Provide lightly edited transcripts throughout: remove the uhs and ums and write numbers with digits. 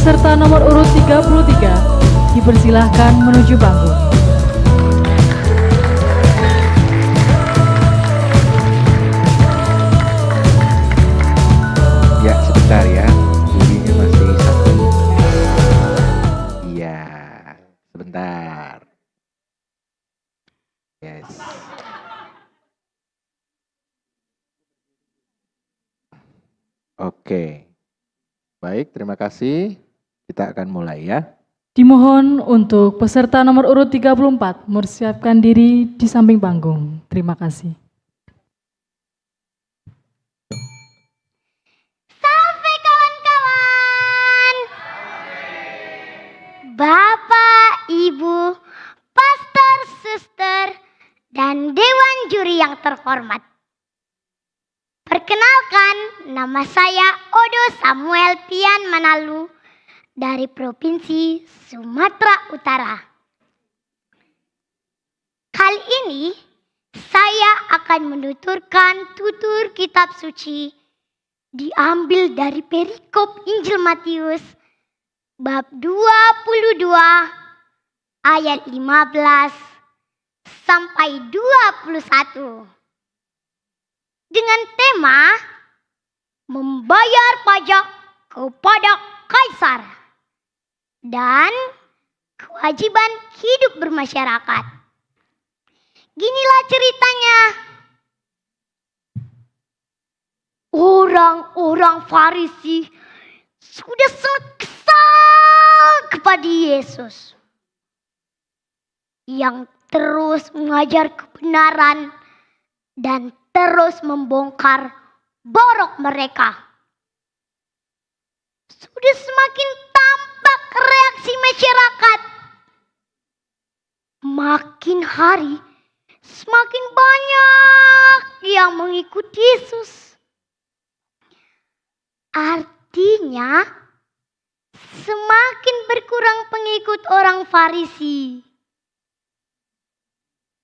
peserta nomor urut 33 dipersilahkan menuju panggung. Ya, sebentar ya. Jurinya masih satu. Iya, sebentar. Yes. Oke. Baik, terima kasih. Kita akan mulai ya. Dimohon untuk peserta nomor urut 34 mempersiapkan diri di samping panggung. Terima kasih. Sampai kawan-kawan. Bapak, Ibu, pastor, suster, dan dewan juri yang terhormat. Perkenalkan, nama saya Odo Samuel Pian Manalu dari Provinsi Sumatera Utara. Kali ini saya akan menuturkan tutur kitab suci diambil dari perikop Injil Matius bab 22 ayat 15 sampai 21. Dengan tema membayar pajak kepada Kaisar dan kewajiban hidup bermasyarakat. Ginilah ceritanya. Orang-orang Farisi sudah sangat kesal kepada Yesus yang terus mengajar kebenaran dan terus membongkar borok mereka. Sudah semakin tampak reaksi masyarakat. Makin hari semakin banyak yang mengikuti Yesus. Artinya semakin berkurang pengikut orang Farisi.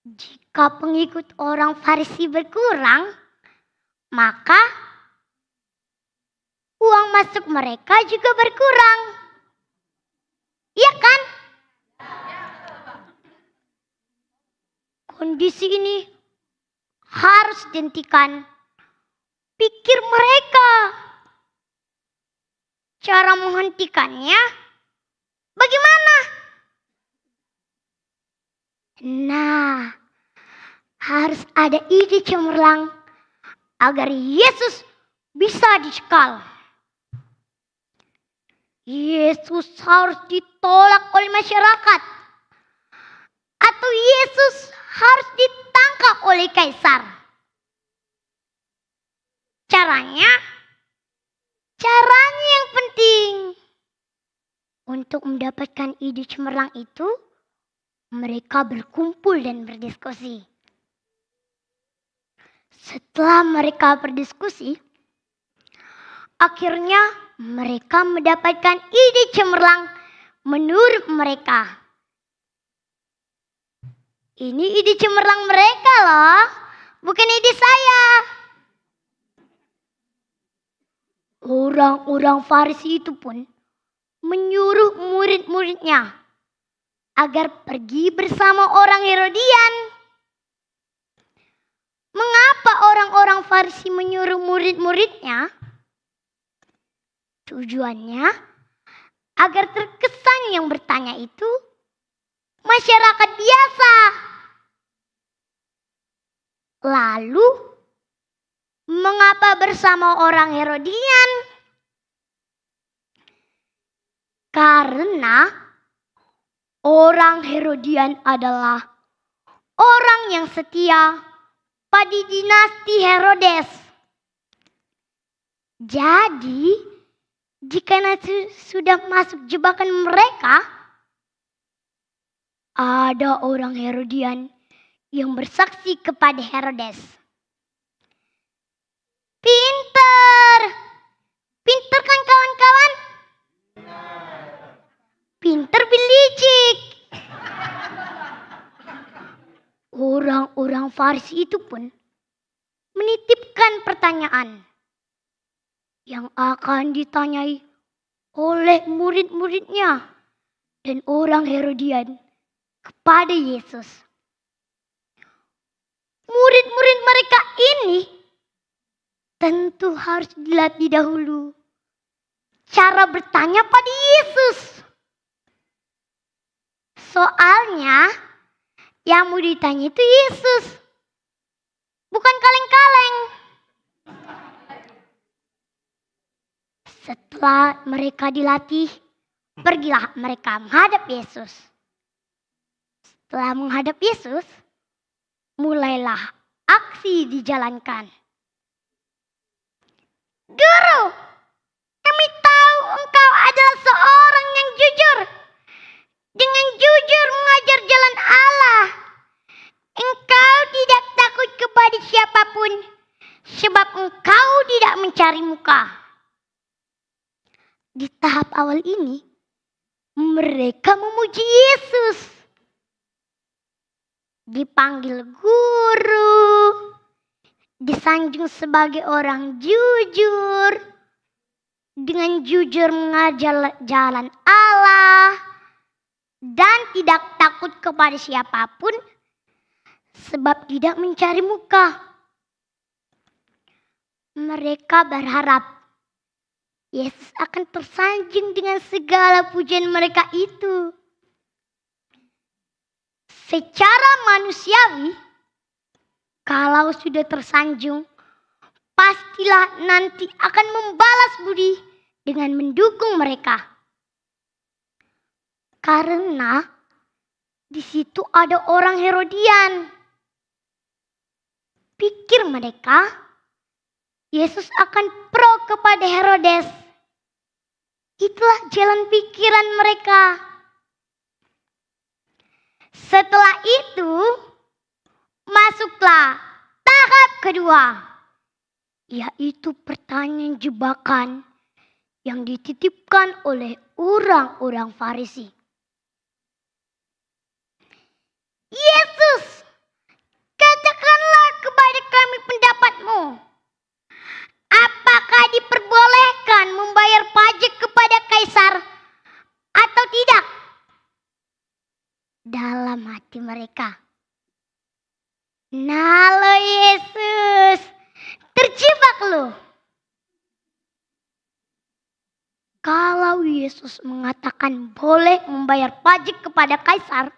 Jika pengikut orang Farisi berkurang, maka uang masuk mereka juga berkurang. Iya kan? Kondisi ini harus dihentikan. Pikir mereka. Cara menghentikannya bagaimana? Nah, harus ada ide cemerlang agar Yesus bisa dicekal. Yesus harus ditolak oleh masyarakat. Atau Yesus harus ditangkap oleh Kaisar. Caranya yang penting. Untuk mendapatkan ide cemerlang itu, mereka berkumpul dan berdiskusi. Setelah mereka berdiskusi, akhirnya mereka mendapatkan ide cemerlang menurut mereka. Ini ide cemerlang mereka loh, bukan ide saya. Orang-orang Farisi itu pun menyuruh murid-muridnya agar pergi bersama orang Herodian. Mengapa orang-orang Farisi menyuruh murid-muridnya? Tujuannya agar terkesan yang bertanya itu masyarakat biasa. Lalu, mengapa bersama orang Herodian? Karena orang Herodian adalah orang yang setia pada dinasti Herodes. Jadi, jika sudah masuk jebakan mereka, ada orang Herodian yang bersaksi kepada Herodes. Pinter! Pinter kan kawan-kawan? Pinter belicik. Orang-orang Farisi itu pun menitipkan pertanyaan yang akan ditanyai oleh murid-muridnya dan orang Herodian kepada Yesus. Murid-murid mereka ini tentu harus dilatih dahulu cara bertanya pada Yesus. Soalnya yang mau ditanya itu Yesus, bukan kaleng-kaleng. Setelah mereka dilatih, pergilah mereka menghadap Yesus. Setelah menghadap Yesus, mulailah aksi dijalankan. Guru, kami tahu engkau adalah seorang yang jujur. Dengan jujur mengajar jalan Allah. Engkau tidak takut kepada siapapun, sebab engkau tidak mencari muka. Di tahap awal ini, mereka memuji Yesus. Dipanggil guru, disanjung sebagai orang jujur, dengan jujur mengajar jalan Allah, dan tidak takut kepada siapapun, sebab tidak mencari muka. Mereka berharap Yesus akan tersanjung dengan segala pujian mereka itu. Secara manusiawi, kalau sudah tersanjung, pastilah nanti akan membalas budi dengan mendukung mereka. Karena di situ ada orang Herodian. Pikir mereka, Yesus akan pro kepada Herodes. Itulah jalan pikiran mereka. Setelah itu, masuklah tahap kedua, yaitu pertanyaan jebakan yang dititipkan oleh orang-orang Farisi. Yesus, katakanlah kepada kami pendapatmu. Apakah diperbolehkan membayar pajak kepada Kaisar atau tidak? Dalam hati mereka, nah lo Yesus, terjebak lo. Kalau Yesus mengatakan boleh membayar pajak kepada Kaisar,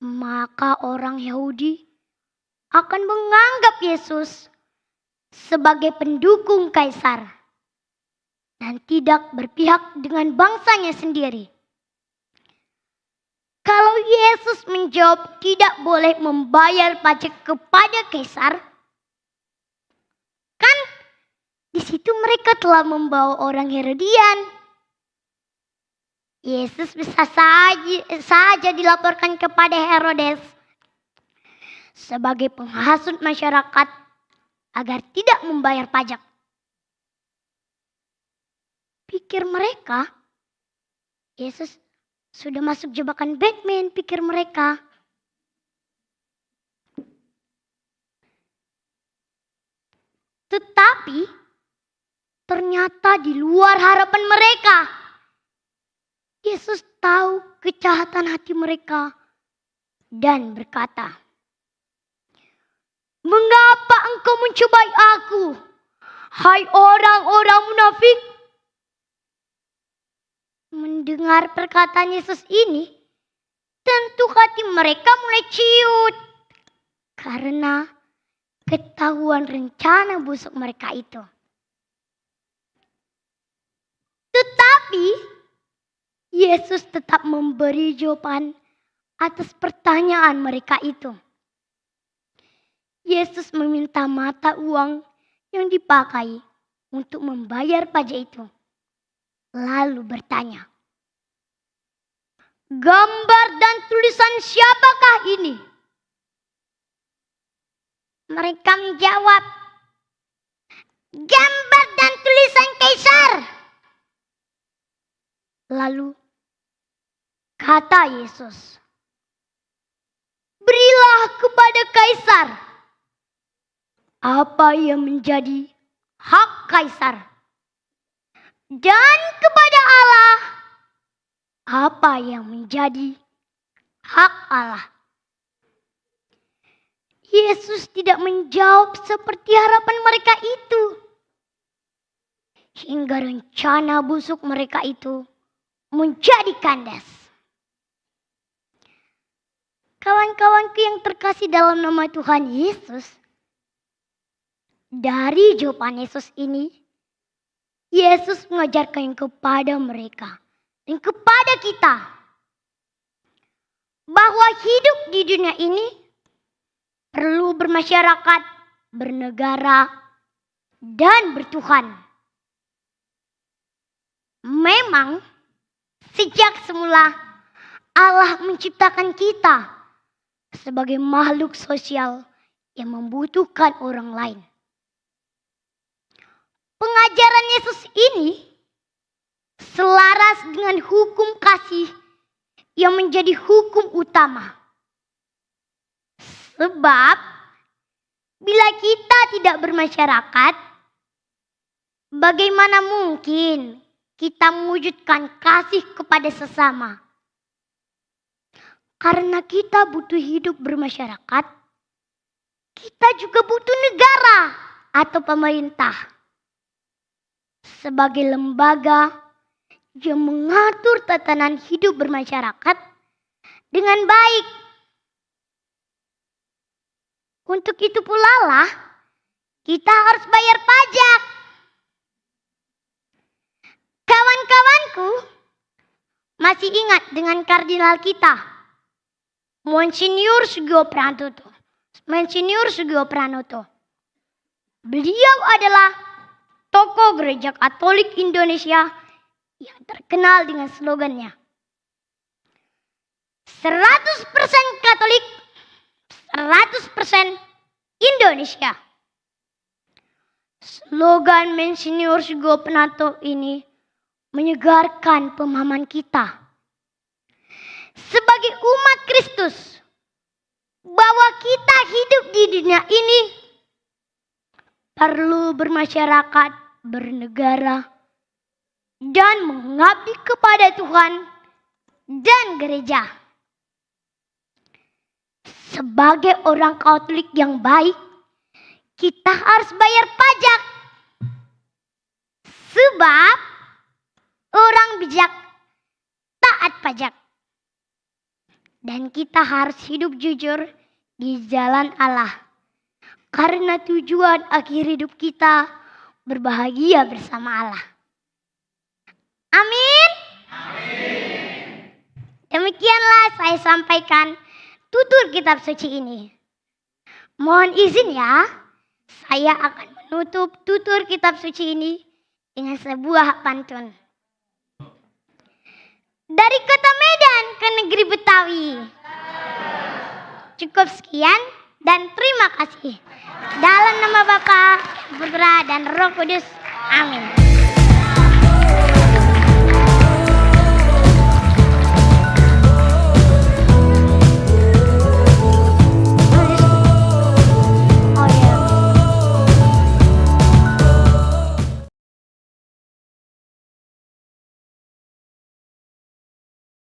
maka orang Yahudi akan menganggap Yesus sebagai pendukung Kaisar dan tidak berpihak dengan bangsanya sendiri. Kalau Yesus menjawab tidak boleh membayar pajak kepada Kaisar, kan di situ mereka telah membawa orang Herodian. Yesus bisa saja dilaporkan kepada Herodes sebagai penghasut masyarakat agar tidak membayar pajak. Pikir mereka, Yesus sudah masuk jebakan Batman, pikir mereka. Tetapi ternyata di luar harapan mereka. Yesus tahu kejahatan hati mereka dan berkata, "Mengapa engkau mencobai aku, hai orang-orang munafik?" Mendengar perkataan Yesus ini, tentu hati mereka mulai ciut karena ketahuan rencana busuk mereka itu. Tetapi Yesus tetap memberi jawaban atas pertanyaan mereka itu. Yesus meminta mata uang yang dipakai untuk membayar pajak itu. Lalu bertanya, "Gambar dan tulisan siapakah ini?" Mereka menjawab, "Gambar dan tulisan Kaisar." Lalu kata Yesus, "Berilah kepada Kaisar apa yang menjadi hak Kaisar, dan kepada Allah apa yang menjadi hak Allah. Yesus tidak menjawab seperti harapan mereka itu. Hingga rencana busuk mereka itu menjadi kandas. Kawan-kawanku yang terkasih dalam nama Tuhan Yesus, dari jawaban Yesus ini, Yesus mengajarkan kepada mereka dan kepada kita bahwa hidup di dunia ini perlu bermasyarakat, bernegara, dan bertuhan. Memang sejak semula Allah menciptakan kita sebagai makhluk sosial yang membutuhkan orang lain. Pengajaran Yesus ini selaras dengan hukum kasih yang menjadi hukum utama. Sebab bila kita tidak bermasyarakat, bagaimana mungkin kita mewujudkan kasih kepada sesama? Karena kita butuh hidup bermasyarakat, kita juga butuh negara atau pemerintah sebagai lembaga yang mengatur tatanan hidup bermasyarakat dengan baik. Untuk itu pula lah kita harus bayar pajak. Kawan-kawanku masih ingat dengan kardinal kita, Monsinyur Sugio Pranoto. Beliau adalah tokoh gereja Katolik Indonesia yang terkenal dengan slogannya 100% Katolik, 100% Indonesia. Slogan Monsinyur Sugio Pranoto ini menyegarkan pemahaman kita sebagai umat Kristus bahwa kita hidup di dunia ini perlu bermasyarakat, bernegara, dan mengabdi kepada Tuhan dan gereja. Sebagai orang Katolik yang baik, kita harus bayar pajak. Sebab orang bijak taat pajak. Dan kita harus hidup jujur di jalan Allah. Karena tujuan akhir hidup kita berbahagia bersama Allah. Amin. Demikianlah saya sampaikan tutur kitab suci ini. Mohon izin ya, saya akan menutup tutur kitab suci ini dengan sebuah pantun. Dari kota Medan ke negeri Betawi. Cukup sekian dan terima kasih. Dalam nama Bapa, Putra, dan Roh Kudus. Amin.